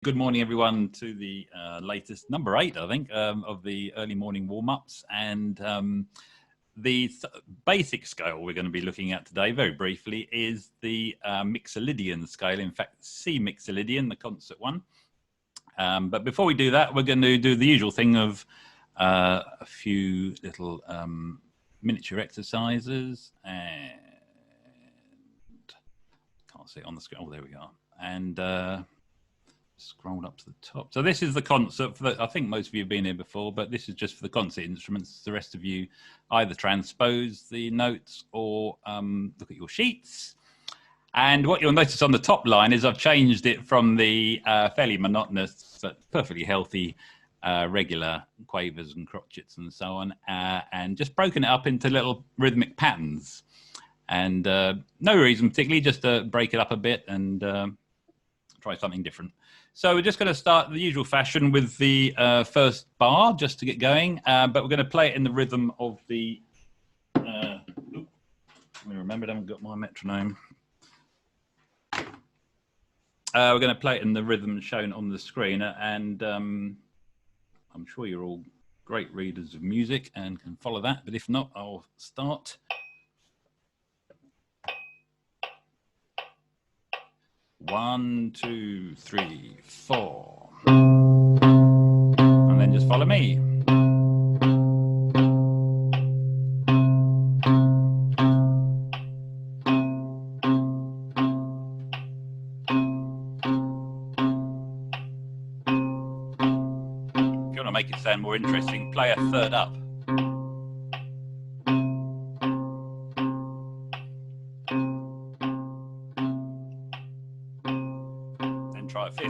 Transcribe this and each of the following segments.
Good morning, everyone, to the latest number 8, I think, of the early morning warm-ups. And the basic scale we're going to be looking at today, very briefly, is the Mixolydian scale. In fact, C Mixolydian, the concert one. But before we do that, we're going to do the usual thing of a few little miniature exercises. And can't see it on the screen. Oh, there we are. And scrolled up to the top. So this is the concert for I think most of you have been here before, but this is just for the concert instruments. The rest of you either transpose the notes or look at your sheets. And what you'll notice on the top line is I've changed it from the fairly monotonous but perfectly healthy regular quavers and crotchets and so on, and just broken it up into little rhythmic patterns. And no reason particularly, just to break it up a bit and try something different. So we're just going to start the usual fashion with the first bar just to get going, but we're going to play it in the rhythm of the let me remember, I haven't got my metronome. We're going to play it in the rhythm shown on the screen, and I'm sure you're all great readers of music and can follow that, but if not, I'll start. 1, 2, 3, 4. And then just follow me. If you want to make it sound more interesting, play a third up. Try a fifth.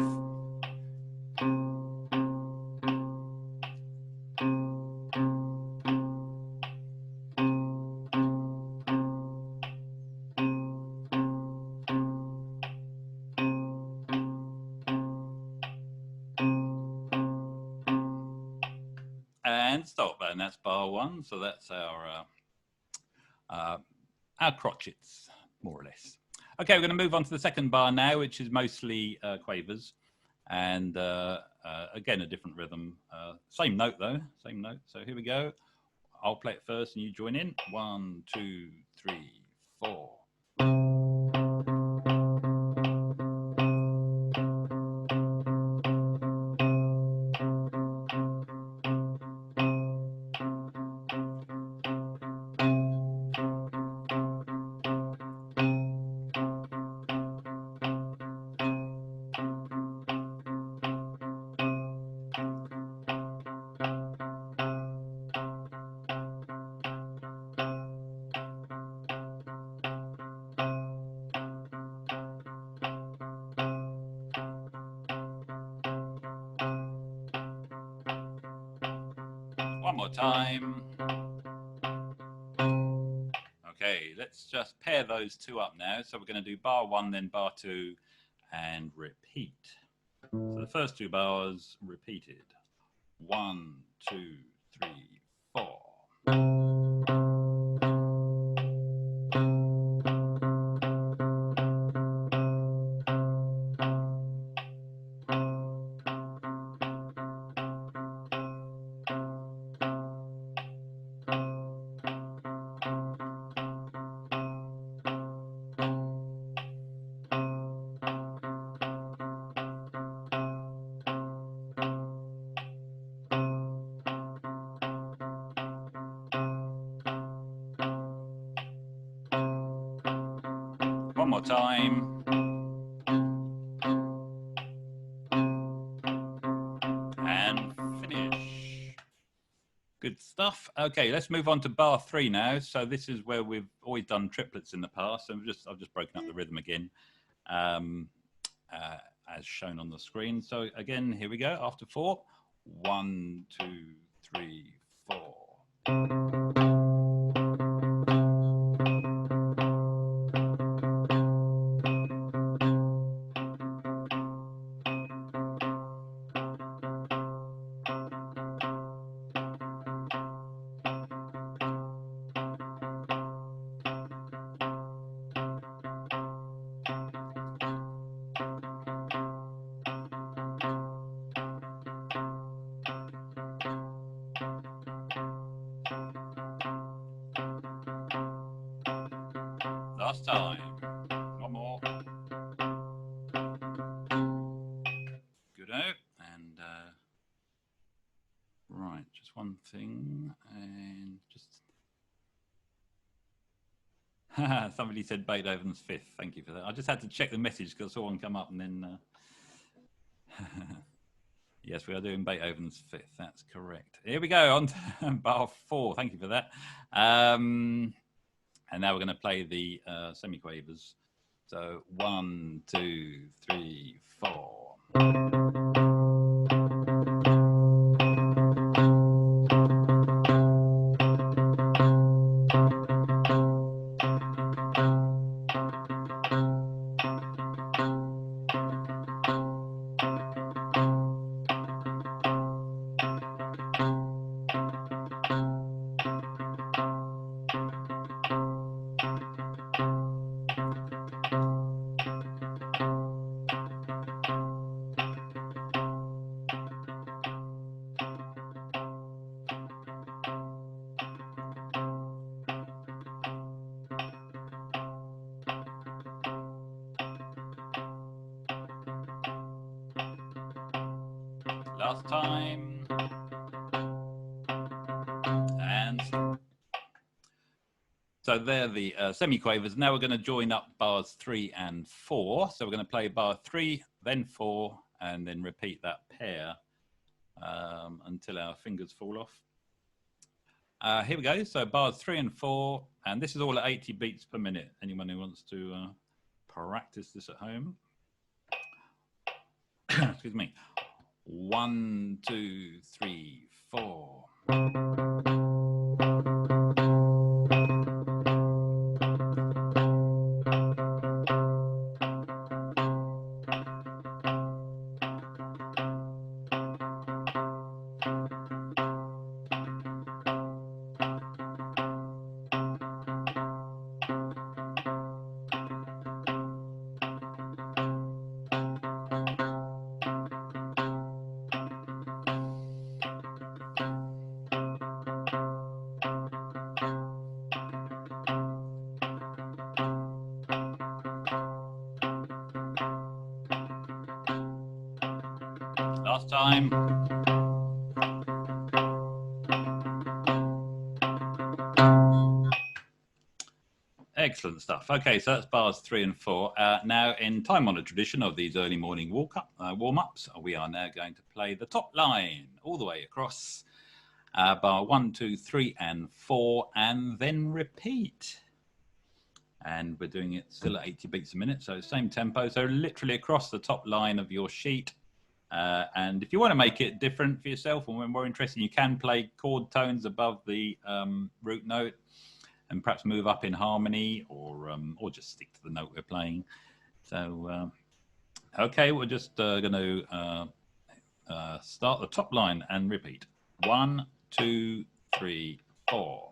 And stop, and that's bar 1. So that's our crotchets, more or less. Okay, we're going to move on to the second bar now, which is mostly quavers, and again, a different rhythm. Same note, though, same note. So here we go. I'll play it first, and you join in. 1, 2, 3, 4. One more time. Okay, let's just pair those two up now. So we're going to do bar 1, then bar 2, and repeat. So the first 2 bars repeated. 1, 2, 3, 4. One more time. And finish. Good stuff. Okay, let's move on to bar 3 now. So this is where we've always done triplets in the past. So I've just broken up the rhythm again, as shown on the screen. So again, here we go. After 4. 1, 2, 3, 4. Last time. One more. Good out. And right, just one thing, and just somebody said Beethoven's Fifth. Thank you for that. I just had to check the message because I saw one come up, and then yes, we are doing Beethoven's Fifth. That's correct. Here we go on to bar 4. Thank you for that. And now we're going to play the semiquavers. So 1, 2, 3, 4. Last time. And so they're the semiquavers. Now we're going to join up bars 3 and 4. So we're going to play bar 3, then 4, and then repeat that pair until our fingers fall off. Here we go. So bars 3 and 4, and this is all at 80 beats per minute. Anyone who wants to practice this at home? Excuse me. 1, 2, 3, 4. Last time. Excellent stuff. Okay, so that's bars 3 and 4. Now, in time-honored tradition of these early morning warm-ups, we are now going to play the top line all the way across bar 1, 2, 3, and 4, and then repeat. And we're doing it still at 80 beats a minute, so same tempo. So literally across the top line of your sheet. And if you want to make it different for yourself or more interesting, you can play chord tones above the root note and perhaps move up in harmony or just stick to the note we're playing. So, okay, we're just going to start the top line and repeat. 1, 2, 3, 4.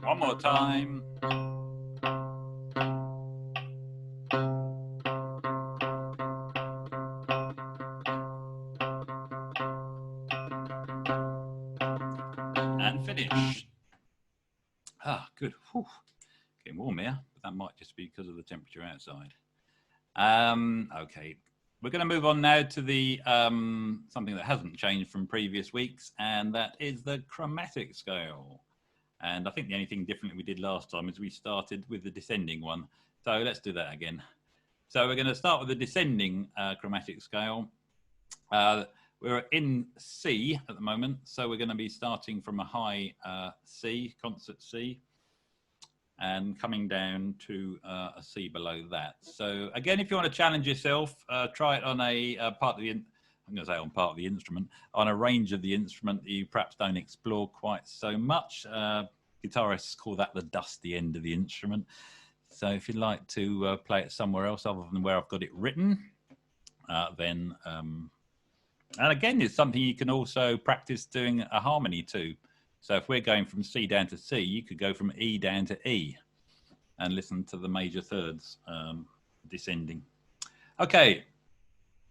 One more time. And finish. Ah, good. Whew. Getting warm here, but that might just be because of the temperature outside. Okay, we're going to move on now to the something that hasn't changed from previous weeks, and that is the chromatic scale. And I think the only thing different we did last time is we started with the descending one. So let's do that again. So we're going to start with the descending chromatic scale. We're in C at the moment, so we're going to be starting from a high C, concert C, and coming down to a C below that. So again, if you want to challenge yourself, try it on a part of the, I'm going to say on part of the instrument, on a range of the instrument that you perhaps don't explore quite so much. Guitarists call that the dusty end of the instrument. So if you'd like to play it somewhere else other than where I've got it written, then, and again, it's something you can also practice doing a harmony to. So if we're going from C down to C, you could go from E down to E and listen to the major thirds descending. Okay,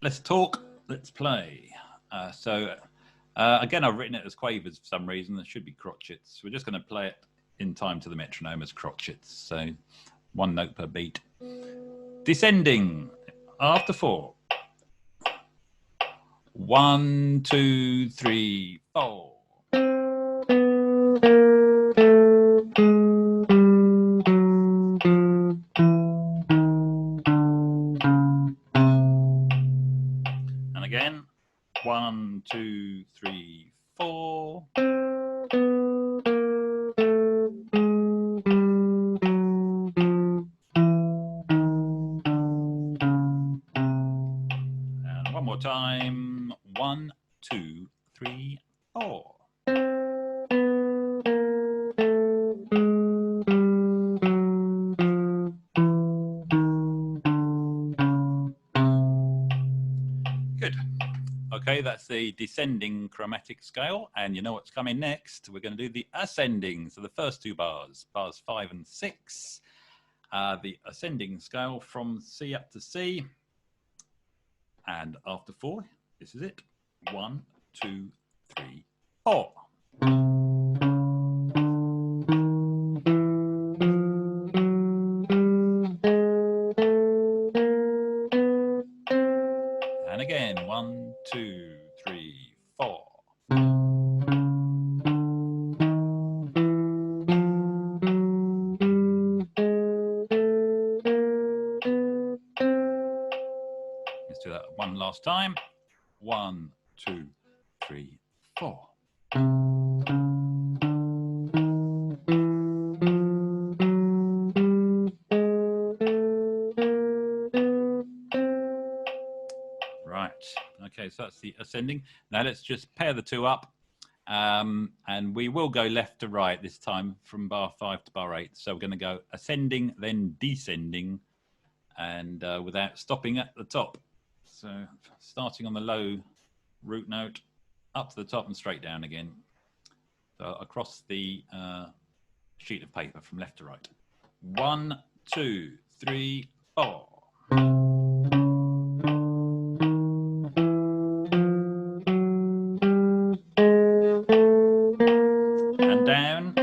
let's talk, let's play. Again, I've written it as quavers for some reason. It should be crotchets. We're just going to play it in time to the metronome as crotchets. So 1 note per beat. Descending after 4. 1, 2, 3, 4. And again, 1, 2, 3, 4. And one more time. 1, 2, 3, 4. Good. Okay, that's the descending chromatic scale, and you know what's coming next. We're going to do the ascending. So the first 2 bars, bars 5 and 6, the ascending scale from C up to C, and after 4, this is it. 1, 2, 3, 4. And again, 1, 2, 3, 4. Let's do that one last time. 1, 2, 3, 4. Right. Okay, so that's the ascending. Now let's just pair the 2 up. And we will go left to right this time from bar 5 to bar 8. So we're going to go ascending, then descending, and without stopping at the top. So starting on the low root note, up to the top and straight down again. So across the sheet of paper from left to right. 1, 2, 3, 4. And down.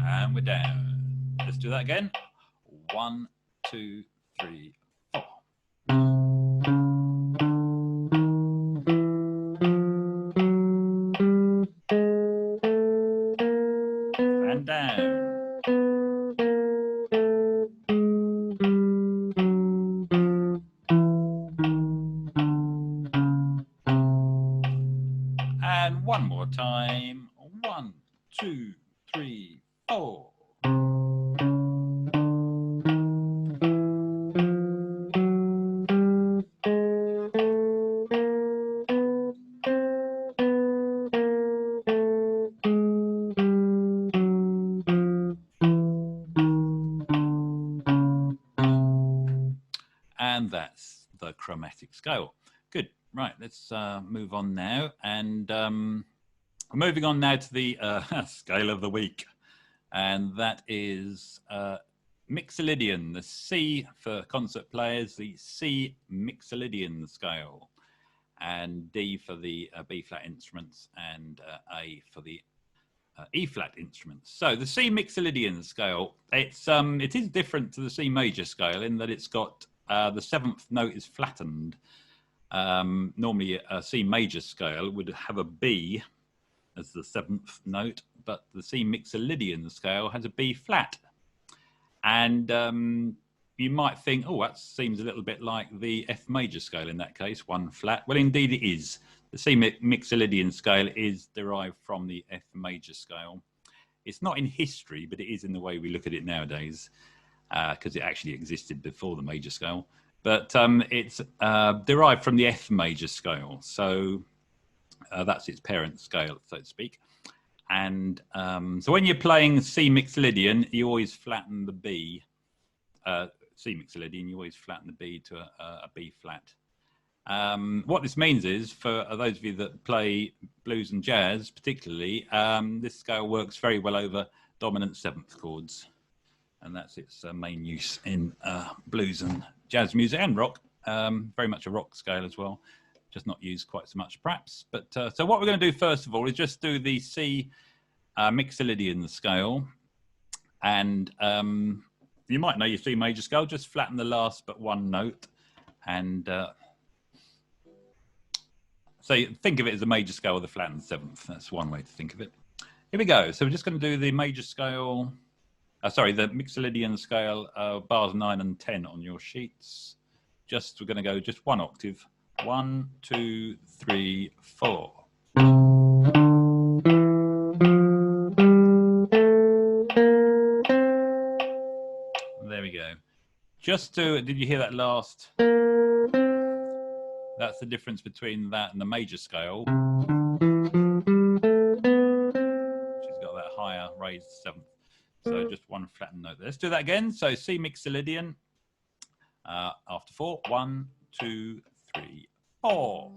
And we're down. Let's do that again. 1, 2, 3, 4. And down. And one more time. 1, 2, 3, 4. And that's the chromatic scale. Good. Right, let's move on now. And moving on now to the scale of the week. And that is Mixolydian, the C for concert players, the C Mixolydian scale, and D for the B flat instruments, and A for the E-flat instruments. So the C Mixolydian scale, it is different to the C major scale in that it's got the seventh note is flattened. Normally a C major scale would have a B as the seventh note, but the C Mixolydian scale has a B flat. And you might think, oh, that seems a little bit like the F major scale in that case, one flat. Well, indeed it is. The C Mixolydian scale is derived from the F major scale. It's not in history, but it is in the way we look at it nowadays, because it actually existed before the major scale. But it's derived from the F major scale. So that's its parent scale, so to speak. And so when you're playing C Mixolydian, you always flatten the B. C Mixolydian, you always flatten the B to a B flat. What this means is, for those of you that play blues and jazz particularly, this scale works very well over dominant seventh chords. And that's its main use in blues and jazz music and rock. Very much a rock scale as well, just not used quite so much perhaps. But so what we're going to do first of all is just do the C Mixolydian the scale. And you might know your C major scale, just flatten the last but one note. And so think of it as a major scale with a flattened seventh. That's one way to think of it. Here we go. So we're just going to do the major scale, the Mixolydian scale, bars 9 and 10 on your sheets. We're going to go just one octave. 1, 2, 3, 4. There we go. Did you hear that last? That's the difference between that and the major scale, which has got that higher raised seventh. So just one flattened note there. Let's do that again. So C Mixolydian after 4. 1, 2, 3, 4.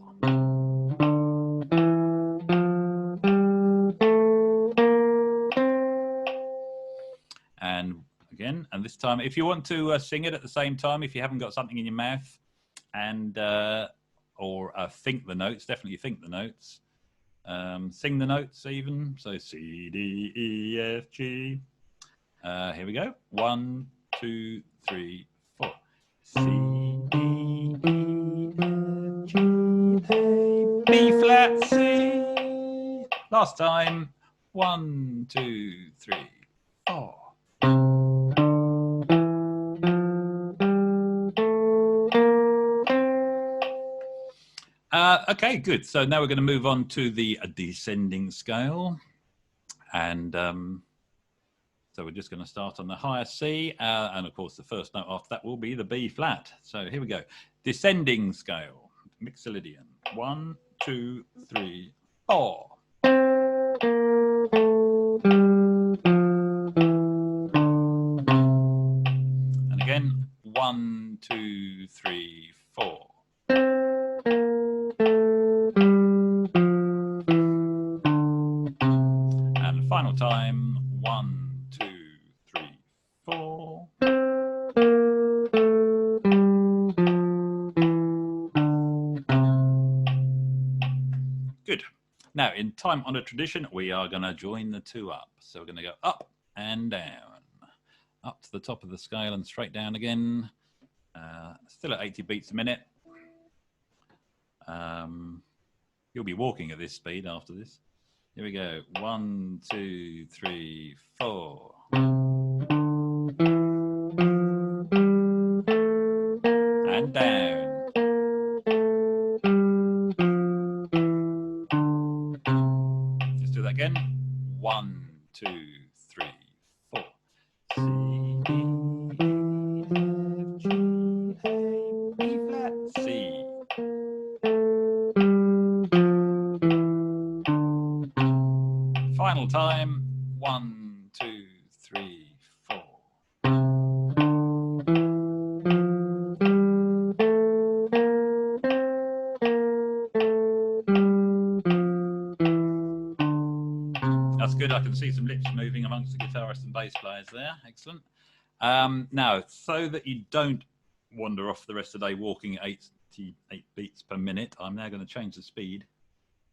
And again, and this time, if you want to sing it at the same time, if you haven't got something in your mouth, and or think the notes, definitely think the notes. Sing the notes even. So C, D, E, F, G. Here we go. 1, 2, 3, 4. C, D, E, F, G, A, B flat, C. Last time. 1, 2, 3, 4. Okay, good. So now we're going to move on to the descending scale. And so we're just going to start on the higher C. And of course, the first note after that will be the B flat. So here we go. Descending scale, Mixolydian. 1, 2, 3, 4. And again, 1, 2, 3, 4. And final time, 1, 2, 3, 4. Good. Now, in time on a tradition, we are going to join the two up. So we're going to go up and down, up to the top of the scale and straight down again. Still at 80 beats a minute. You'll be walking at this speed after this. Here we go. 1, 2, 3, 4. And down. Let's do that again. 1, 2, 3, 4. C, D, E, F, G, A, B flat, C. Final time. 1, 2, 3, 4. That's good. I can see some lips moving amongst the guitarists and bass players there. Excellent. Now, so that you don't wander off the rest of the day walking at 88 beats per minute, I'm now going to change the speed,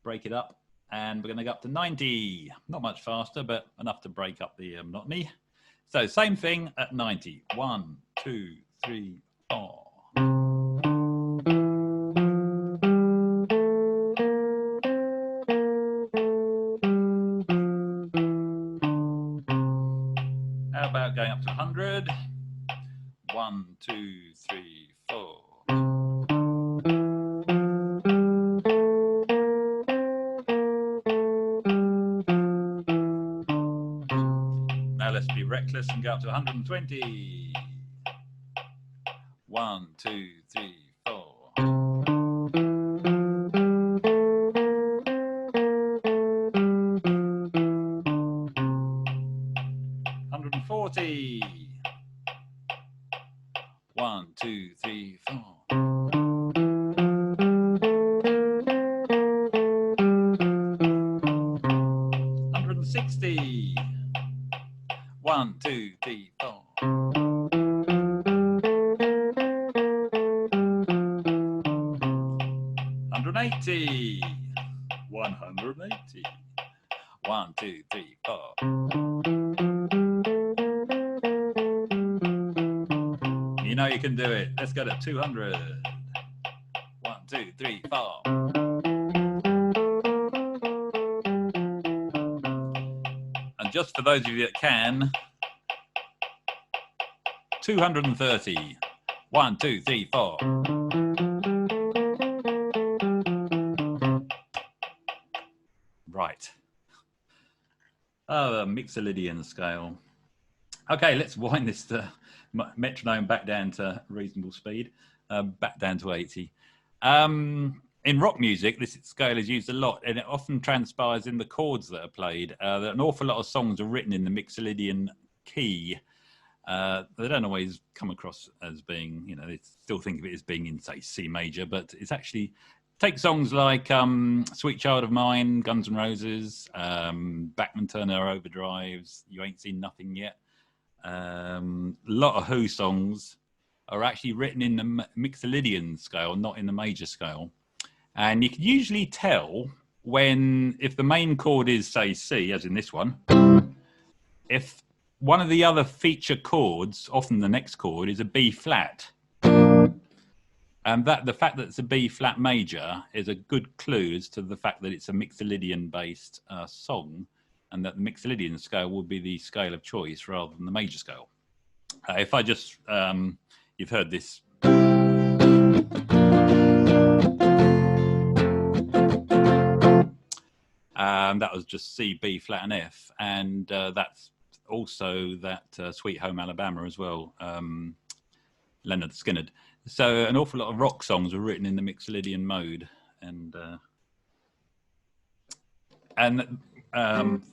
break it up, and we're going to go up to 90. Not much faster, but enough to break up the monotony. So same thing at 90. 1, 2, 3, 4. How about going up to 100? 1, 2, 3, 4. Now let's be reckless and go up to 120. 1, 2, 3, 4. 140. 1, 2, 3, 4. 160. 1, 2, 3, 4. 180. 180. 1, 2, 3, 4. You know you can do it. Let's go to 200. 1, 2, 3, 4. And just for those of you that can, 230. 1, 2, 3, 4. Right. Oh, Mixolydian scale. Okay, let's wind this metronome back down to reasonable speed, back down to 80. In rock music, this scale is used a lot, and it often transpires in the chords that are played. An awful lot of songs are written in the Mixolydian key. They don't always come across as being, you know, they still think of it as being in, say, C major, but it's actually, take songs like Sweet Child of Mine, Guns N' Roses, Bachman Turner Overdrives, You Ain't Seen Nothing Yet. A lot of Who songs are actually written in the Mixolydian scale, not in the major scale. And you can usually tell when, if the main chord is, say, C, as in this one, if one of the other feature chords, often the next chord, is a B flat. And that the fact that it's a B flat major is a good clue as to the fact that it's a Mixolydian based song, and that the Mixolydian scale will be the scale of choice rather than the major scale. If I just, you've heard this. That was just C, B flat and F. And that's also that Sweet Home Alabama as well, Leonard Skinner. So an awful lot of rock songs were written in the Mixolydian mode.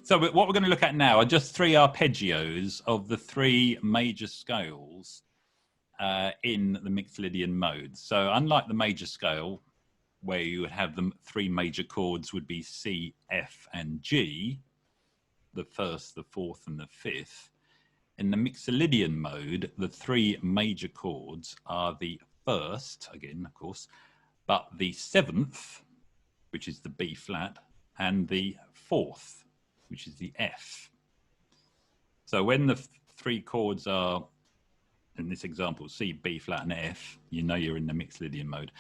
So what we're going to look at now are just 3 arpeggios of the 3 major scales in the Mixolydian mode. So unlike the major scale, where you would have the 3 major chords would be C, F, and G, the 1st, the 4th, and the 5th. In the Mixolydian mode, the 3 major chords are the 1st, again, of course, but the 7th, which is the B flat, and the 4th, which is the F. So when the 3 chords are, in this example, C, B flat, and F, you know you're in the Mixolydian mode.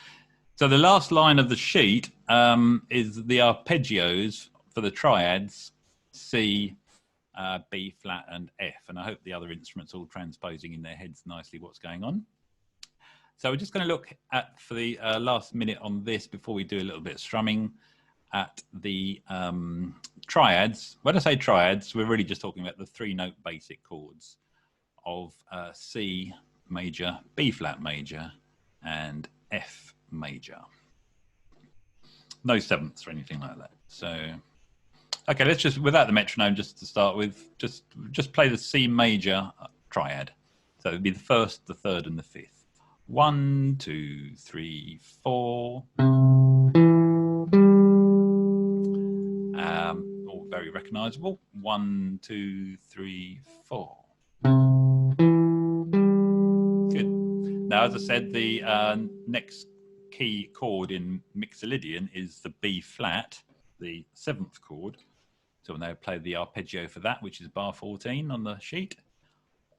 So the last line of the sheet is the arpeggios for the triads, C, B flat, and F. And I hope the other instruments are all transposing in their heads nicely what's going on. So we're just going to look at, for the last minute on this, before we do a little bit of strumming, at the triads. When I say triads, we're really just talking about the 3-note basic chords of C major, B flat major, and F major. No 7ths or anything like that. So, okay, let's just, without the metronome, just to start with, just play the C major triad. So it'd be the 1st, the 3rd, and the 5th. 1, 2, 3, 4. All very recognizable. 1, 2, 3, 4. Good. Now, as I said, the next key chord in Mixolydian is the B flat, the 7th chord. So we'll now play the arpeggio for that, which is bar 14 on the sheet.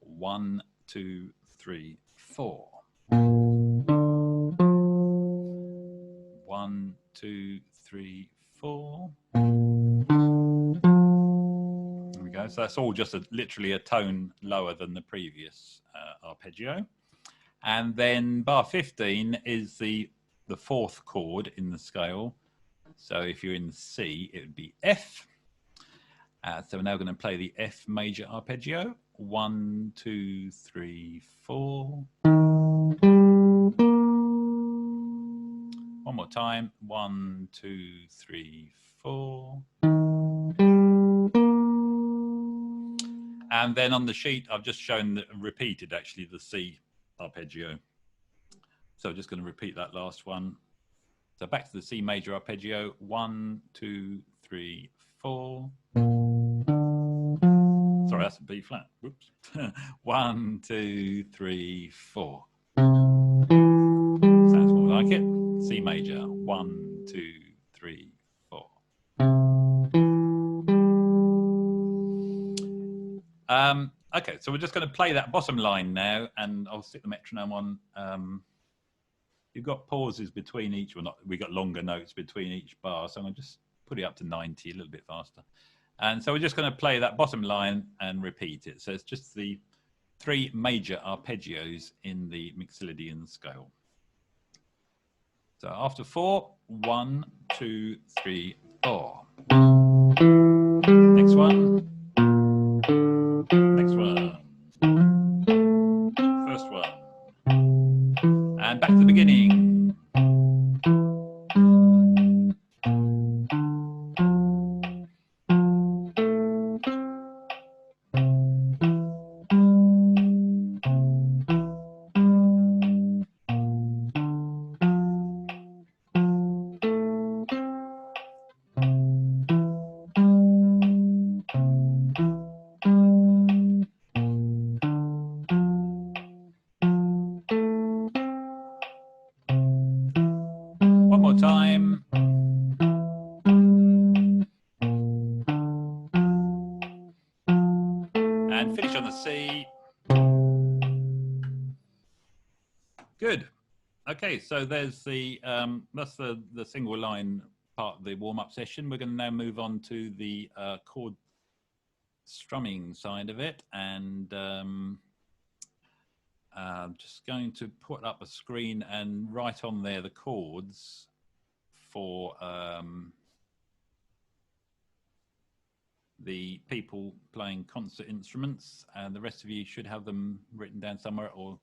1, 2, 3, 4. 1, 2, 3, 4. There we go. So that's all just literally a tone lower than the previous arpeggio. And then bar 15 is the 4th chord in the scale. So if you're in C, it would be F. So we're now going to play the F major arpeggio. 1, 2, 3, 4. One more time. 1, 2, 3, 4. And then on the sheet, I've just shown repeated actually the C arpeggio. So I'm just going to repeat that last one. So back to the C major arpeggio. 1, 2, 3, 4. Sorry, that's a B flat. Whoops. 1, 2, 3, 4. Sounds more like it. C major. 1, 2, 3, 4. Okay, so we're just going to play that bottom line now, and I'll stick the metronome on. You've got pauses between each one. We've got longer notes between each bar, so I'm going to just put it up to 90, a little bit faster. And so we're just going to play that bottom line and repeat it. So it's just the 3 major arpeggios in the Mixolydian scale. So after 4, 1, 2, 3, 4. Next one. Next one. First one. And back to the beginning. Time. And finish on the C. Good. Okay, so there's the that's the single line part of the warm-up session. We're going to now move on to the chord strumming side of it, and I'm just going to put up a screen and write on there the chords for the people playing concert instruments, and the rest of you should have them written down somewhere. Or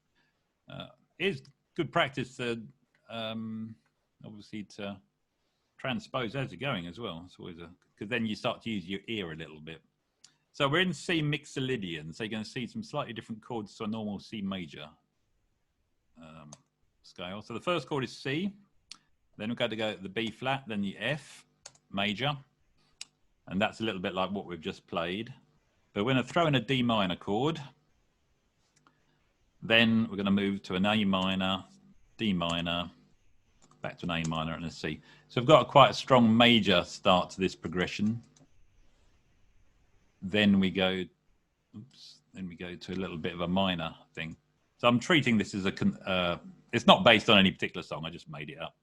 it's good practice to obviously to transpose as you're going as well. It's always because then you start to use your ear a little bit. So we're in C Mixolydian, so you're going to see some slightly different chords to a normal C major scale. So the first chord is C. Then we're going to go the B flat, then the F major. And that's a little bit like what we've just played. But we're going to throw in a D minor chord. Then we're going to move to an A minor, D minor, back to an A minor and a C. So we've got quite a strong major start to this progression. Then we go, to a little bit of a minor thing. So I'm treating this as it's not based on any particular song, I just made it up.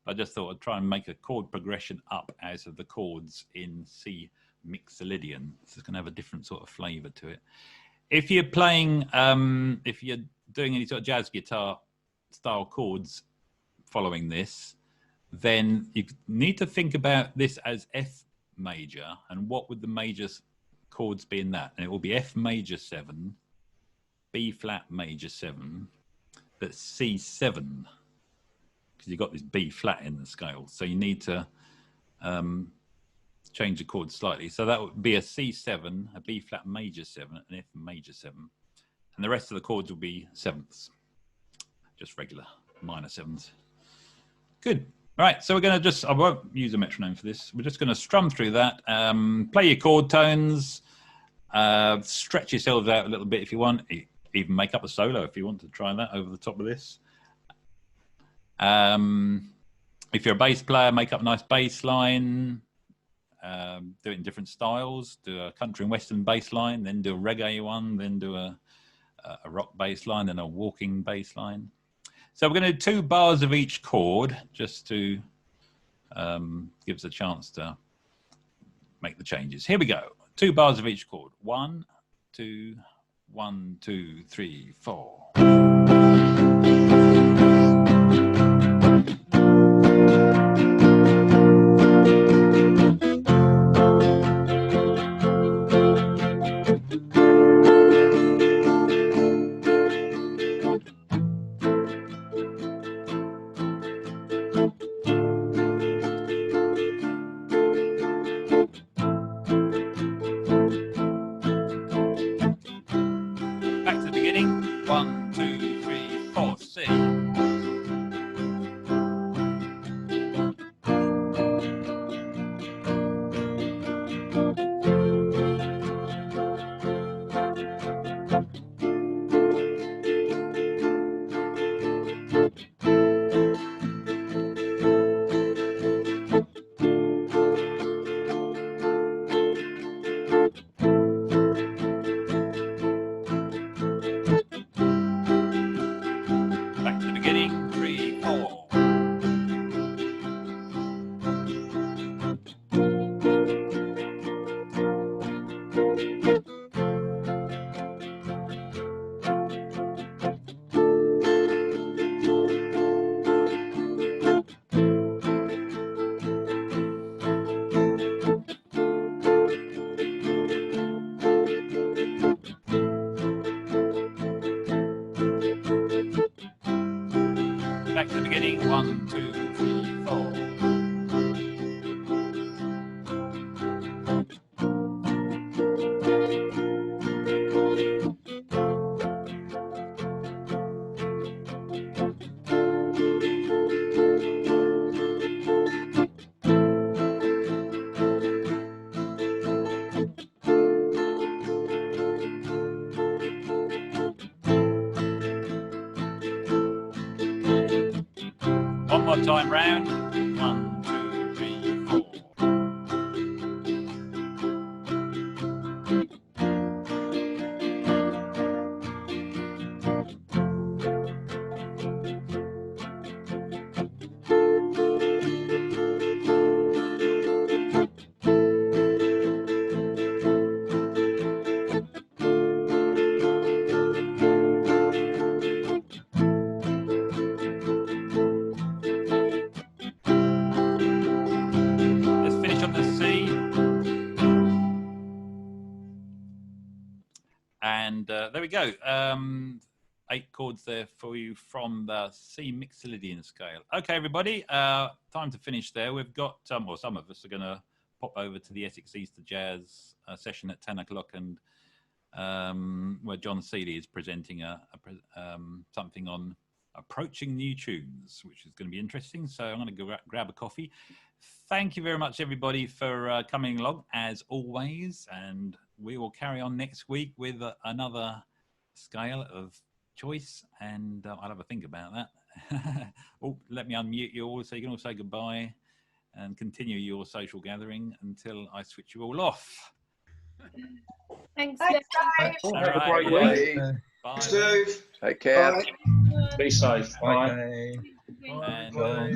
I just thought I'd try and make a chord progression up out of the chords in C Mixolydian. So it's going to have a different sort of flavor to it. If you're playing, if you're doing any sort of jazz guitar style chords following this, then you need to think about this as F major, and what would the major chords be in that? And it will be F major 7, B flat major 7, but C7. Because you've got this B flat in the scale. So you need to change the chord slightly. So that would be a C7, a B flat major 7, an F major 7. And the rest of the chords will be sevenths, just regular minor 7s. Good. All right, so we're going to I won't use a metronome for this. We're just going to strum through that. Play your chord tones. Stretch yourselves out a little bit if you want. Even make up a solo if you want to try that over the top of this. If you're a bass player, make up a nice bass line. do it in different styles, do a country and western bass line, then do a reggae one, then do a rock bass line, then a walking bass line. So we're going to do 2 bars of each chord, just to give us a chance to make the changes. Here we go. 2 bars of each chord. 1, 2, 1, 2, 3, 4. Back to the beginning. 1, 2, 3, 4, C. Back to the beginning. 3, 4. Back to the beginning. 1, 2, 3, 4. One more time round. 1, 2, 3, 4. Let's finish on the C. And there we go. 8 chords there for you from the C Mixolydian scale. Okay, everybody, time to finish there. We've got, or some of us are going to pop over to the Essex Easter Jazz session at 10 o'clock, and where John Seeley is presenting something on approaching new tunes, which is going to be interesting. So I'm going to go grab a coffee. Thank you very much, everybody, for coming along, as always. And we will carry on next week with another scale of choice, and I'll have a think about that. Oh, let me unmute you all so you can all say goodbye and continue your social gathering until I switch you all off. Thanks, Thanks, Dave. guys. All Have a right, great week. bye. Steve. Take care. Bye. Be safe. Bye. Thank you. And Bye.